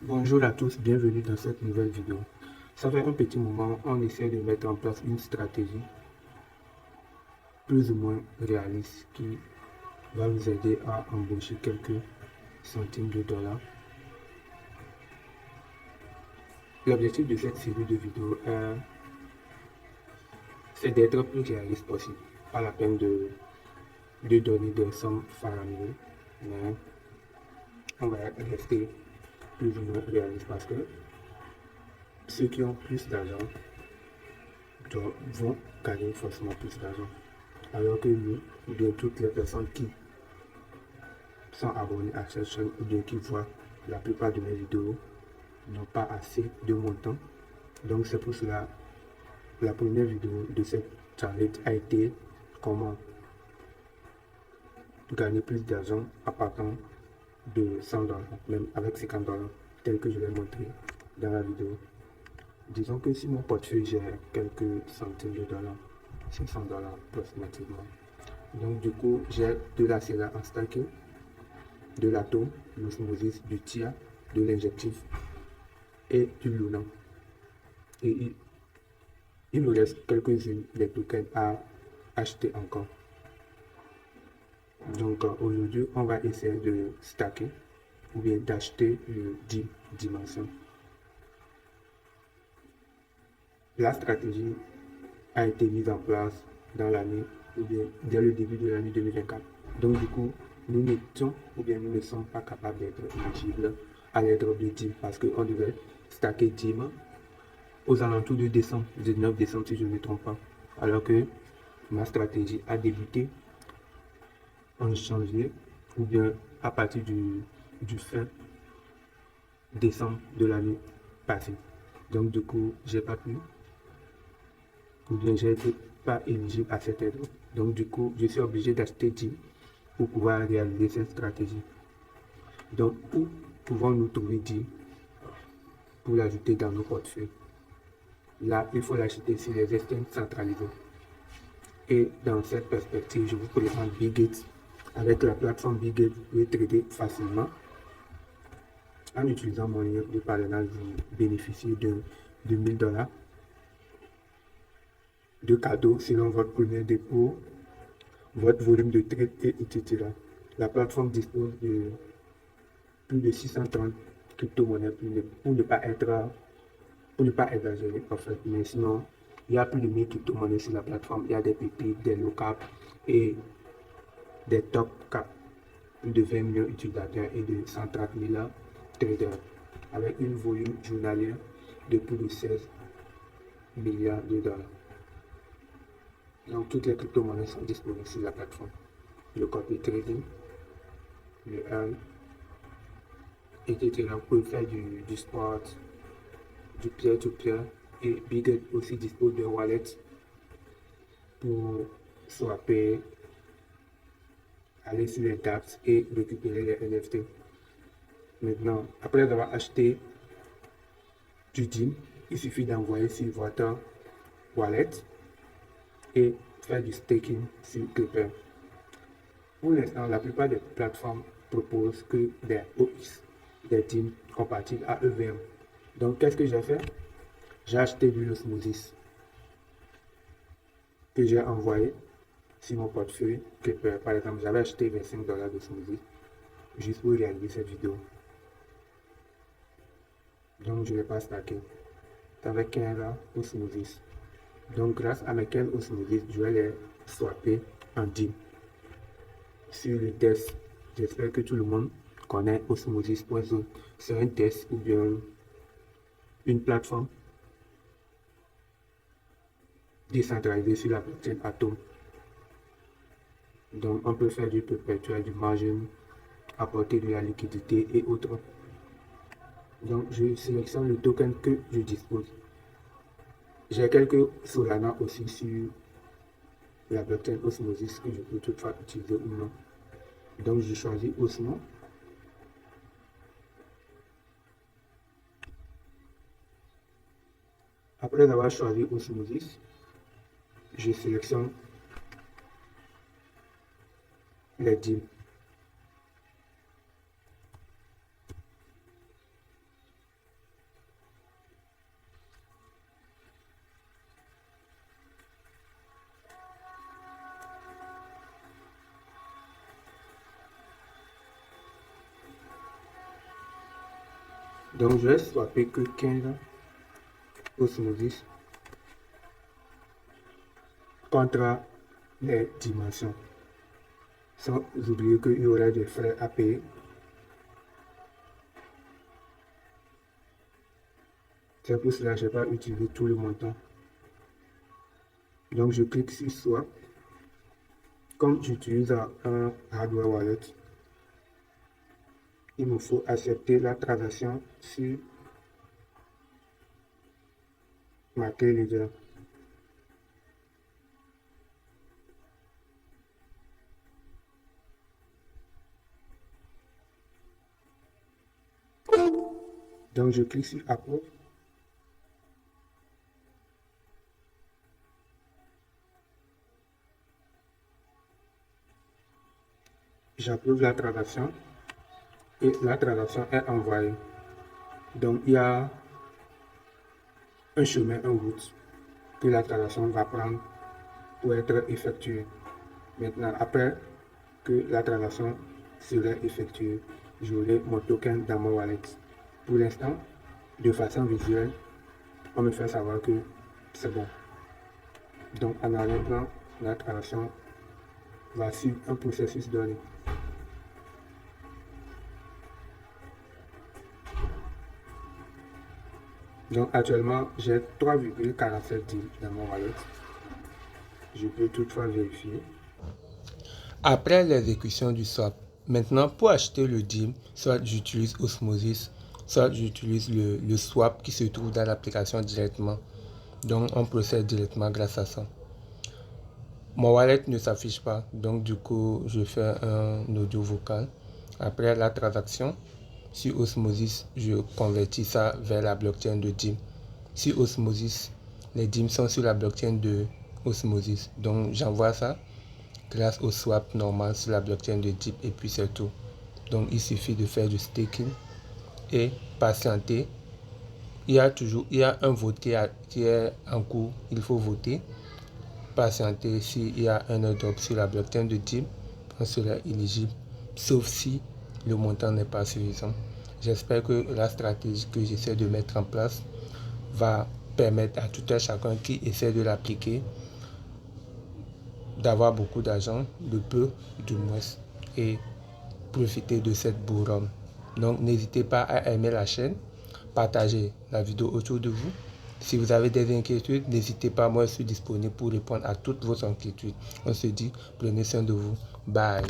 Bonjour à tous, bienvenue dans cette nouvelle vidéo. Ça fait un petit moment, on essaie de mettre en place une stratégie plus ou moins réaliste qui va vous aider à embaucher quelques centimes de dollars. L'objectif de cette série de vidéos c'est d'être plus réaliste possible. Pas la peine de donner des sommes faramineuses, mais on va rester plus ou moins réaliste parce que ceux qui ont plus d'argent vont gagner forcément plus d'argent. Alors que nous, ou bien toutes les personnes qui sont abonnés à cette chaîne ou bien qui voient la plupart de mes vidéos n'ont pas assez de montant. Donc c'est pour cela la première vidéo de cette challenge a été comment gagner plus d'argent à partir de 100 dollars, même avec 50 dollars, tel que je l'ai montré dans la vidéo. Disons que si mon portefeuille j'ai quelques centaines de dollars, 500 dollars approximativement. Donc du coup, j'ai de la CELA en stacking, de l'atome, l'osmosis, du TIA, de l'injectif et du Luna. Et il nous reste quelques-unes des tokens à acheter encore. Donc aujourd'hui, on va essayer de stacker ou bien d'acheter le 10 dimensions. La stratégie a été mise en place dans l'année ou bien dès le début de l'année 2024. Donc du coup, nous n'étions ou bien nous ne sommes pas capables d'être éligibles à l'airdrop de DIM parce qu'on devait stacker DIM aux alentours de décembre, 19 décembre si je ne me trompe pas. Alors que ma stratégie a débuté en janvier ou bien à partir du fin décembre de l'année passée. Donc du coup, j'ai pas pu ou bien j'ai été pas éligible à cette aide. Donc du coup, je suis obligé d'acheter 10 pour pouvoir réaliser cette stratégie. Donc où pouvons-nous trouver 10 pour l'ajouter dans nos portefeuilles? Là, il faut l'acheter sur les exchanges centralisés. Et dans cette perspective, je vous présente Bigate. Avec la plateforme Bigate, vous pouvez trader facilement. En utilisant mon lien de parrainage, vous bénéficiez de 1000 dollars de cadeaux selon votre premier dépôt, votre volume de trade et etc. La plateforme dispose de plus de 630 crypto-monnaies pour ne pas exagérer en fait. Mais sinon, il y a plus de 1000 crypto-monnaies sur la plateforme. Il y a des pépites, des low cap et des top cap. Plus de 20 millions d'utilisateurs et de 130 000 traders avec une volume journalier de plus de 16 milliards de dollars. Donc toutes les crypto-monnaies sont disponibles sur la plateforme. Le copy trading, le earn, etc. Vous pouvez faire du sport, du peer-to-peer et Bigget aussi dispose de wallet pour swapper, aller sur les dApps et récupérer les NFT. Maintenant, après avoir acheté du DIM, il suffit d'envoyer sur votre wallet et faire du staking sur Clipper. Pour l'instant, la plupart des plateformes proposent que des OX, des DIM compatibles à EVM. Donc, qu'est-ce que j'ai fait? J'ai acheté du Osmosis que j'ai envoyé sur mon portefeuille. Clipper. Par exemple, j'avais acheté 25 dollars d'Osmosis juste pour réaliser cette vidéo. Donc, je ne vais pas stacker. C'est avec 15 Osmosis. Donc, grâce à mes 15 Osmosis, je vais les swapper en DIM sur le test. J'espère que tout le monde connaît Osmosis.zone. C'est un test ou bien une plateforme décentralisée sur la blockchain Atom. Donc, on peut faire du perpétuel, du margin, apporter de la liquidité et autres. Donc, je sélectionne le token que je dispose. J'ai quelques Solana aussi sur la blockchain Osmosis que je peux toutefois utiliser ou non. Donc, je choisis Osmo. Après avoir choisi Osmosis, je sélectionne les DIM. Donc je vais swapper que 15 osmosis contre les dimensions. Sans oublier qu'il y aura des frais à payer. C'est pour cela que je n'ai pas utilisé tout le montant. Donc je clique sur Swap. Comme j'utilise un hardware wallet, il me faut accepter la transaction sur ma clé Ledger. Donc je clique sur Approve. J'approuve la transaction et la transaction est envoyée. Donc il y a un chemin, une route que la transaction va prendre pour être effectuée. Maintenant, après que la transaction serait effectuée, j'aurai mon token dans mon wallet. Pour l'instant, de façon visuelle, on me fait savoir que c'est bon. Donc en arrivant, la transaction va suivre un processus donné. Donc actuellement, j'ai 3,47 DIM dans mon wallet. Je peux toutefois vérifier. Après l'exécution du swap, maintenant pour acheter le DIM, soit j'utilise Osmosis, soit j'utilise le swap qui se trouve dans l'application directement. Donc on procède directement grâce à ça. Mon wallet ne s'affiche pas, donc du coup je fais un audio vocal. Après la transaction, sur Osmosis, je convertis ça vers la blockchain de DIM. Sur Osmosis, les DIM sont sur la blockchain de Osmosis. Donc j'envoie ça grâce au swap normal sur la blockchain de DIM et puis c'est tout. Donc il suffit de faire du staking et patienter. Il y a un vote qui est en cours, il faut voter. Patienter s'il y a un airdrop sur la blockchain de DIM, on sera éligible, sauf si le montant n'est pas suffisant. J'espère que la stratégie que j'essaie de mettre en place va permettre à tout un chacun qui essaie de l'appliquer d'avoir beaucoup d'argent, de peu du moins, et profiter de cette bourrame. Donc n'hésitez pas à aimer la chaîne, partager la vidéo autour de vous. Si vous avez des inquiétudes, n'hésitez pas, moi je suis disponible pour répondre à toutes vos inquiétudes. On se dit, prenez soin de vous. Bye.